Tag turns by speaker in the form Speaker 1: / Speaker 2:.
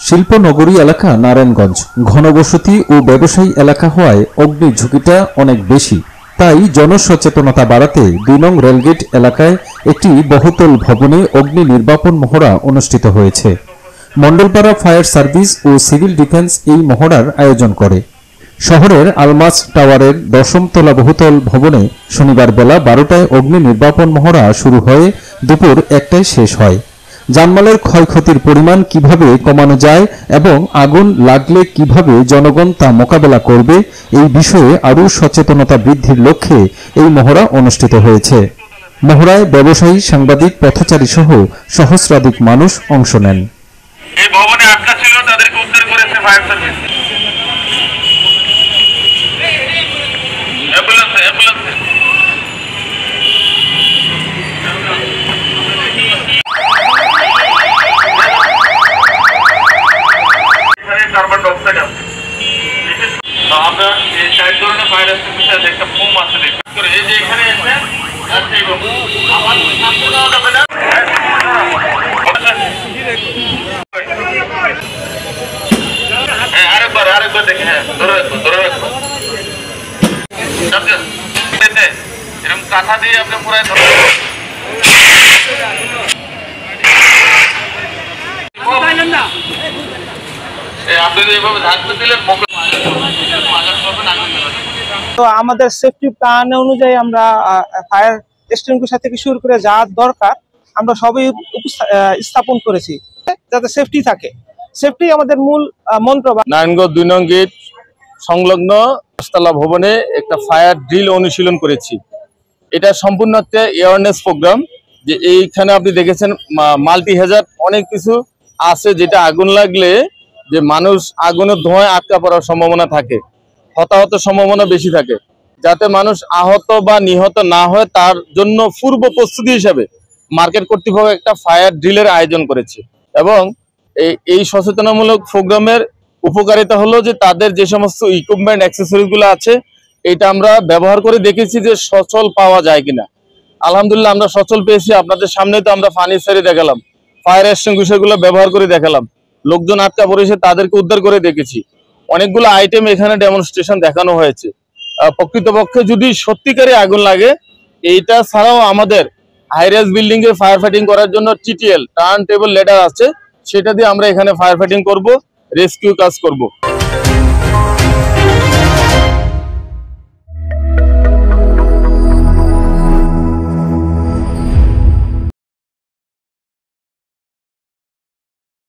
Speaker 1: শিল্পনগরী এলাকা নারায়ণগঞ্জ ঘনবসতি ও ব্যবসায়ী এলাকা হওয়ায় অগ্নি ঝুঁকিটা অনেক বেশি। তাই জনসচেতনতা বাড়াতে ২ নং রেলগেট এলাকায় একটি বহুতল ভবনে অগ্নি নির্বাপন মহড়া অনুষ্ঠিত হয়েছে। মণ্ডলপাড়া ফায়ার সার্ভিস ও সিভিল ডিফেন্স এই মহড়ার আয়োজন করে। শহরের আলমাস টাওয়ারের ১০ম তলা বহুতল ভবনে শনিবার বেলা ১২টায় অগ্নি নির্বাপন মহড়া শুরু হয়ে দুপুর ১টায় শেষ হয়। জানমালের ক্ষয়ক্ষতির পরিমাণ কিভাবে কমানো যায় এবং আগুন লাগলে কিভাবে জনগণ তা মোকাবেলা করবে এই বিষয়ে আরও সচেতনতা বৃদ্ধির লক্ষ্যে এই মহড়া অনুষ্ঠিত হয়েছে। মহড়ায় ব্যবসায়ী, সাংবাদিক, পথচারী সহ সহস্রাধিক মানুষ অংশ নেন।
Speaker 2: এই ভবনে আটকা ছিল, তাদেরকে উদ্ধার করেছে ফায়ার সার্ভিস। কার্বন ডাইঅক্সাইড আছে। আমরা এই 4 ধরনের ফায়ার এক্সটিংগুইশার একটা ফোম আছে, এই যে এখানে আছে আরেকবার দেখে, হ্যাঁ ধরে রাখবো এরকম কাঁথা দিয়ে আপনি পুরাই ধরে
Speaker 3: তো আমাদের সেফটি প্ল্যান অনুযায়ী আমরা ফায়ার এক্সটিংগুইশার থেকে শুরু করে যা দরকার আমরা সবই স্থাপন করেছি যাতে সেফটি থাকে। সেফটি আমাদের মূল মন্ত্র।
Speaker 4: নারায়ণগঞ্জ ২ নং গেট সংলগ্ন ১০তলা ভবনে একটা ফায়ার ড্রিল অনুশীলন করেছি। এটা সম্পূর্ণ একটা অ্যাওয়ারনেস প্রোগ্রাম। যে এইখানে আপনি দেখেছেন মাল্টি হ্যাজার্ড অনেক কিছু আছে, যেটা আগুন লাগলে যে মানুষ আগুনের ধোঁয়ায় আটকা পড়ার সম্ভাবনা থাকে, হতাহতের সম্ভাবনা বেশি থাকে। যাতে মানুষ আহত বা নিহত না হয় তার জন্য পূর্ব প্রস্তুতি হিসাবে মার্কেট কর্তৃপক্ষ একটা ফায়ার ড্রিলের আয়োজন করেছে। এবং এই সচেতনামূলক প্রোগ্রামের উপকারিতা হলো যে তাদের যে সমস্ত ইকুইপমেন্ট অ্যাক্সেসরিজগুলো আছে এটা আমরা ব্যবহার করে দেখেছি যে সচল পাওয়া যায় কিনা। আলহামদুলিল্লাহ আমরা সচল পেয়েছি। আপনাদের সামনে তো আমরা ফার্নিচারই দেখালাম, ফায়ার এক্সটিংগুইশারগুলো ব্যবহার করে দেখালাম, লোকজন আটকা পড়েছে তাদেরকে উদ্ধার করে দেখেছি। অনেকগুলো আইটেম এখানে ডেমনস্ট্রেশন দেখানো হয়েছে। প্রকৃতপক্ষে যদি সত্যিকারে আগুন লাগে, এইটা ছাড়াও আমাদের হাইরাইজ বিল্ডিং এ ফায়ার ফাইটিং করার জন্য টিটিএল টার্ন টেবল লেডার আছে, সেটা দিয়ে আমরা এখানে ফায়ার ফাইটিং করব, রেস্কিউ কাজ করব।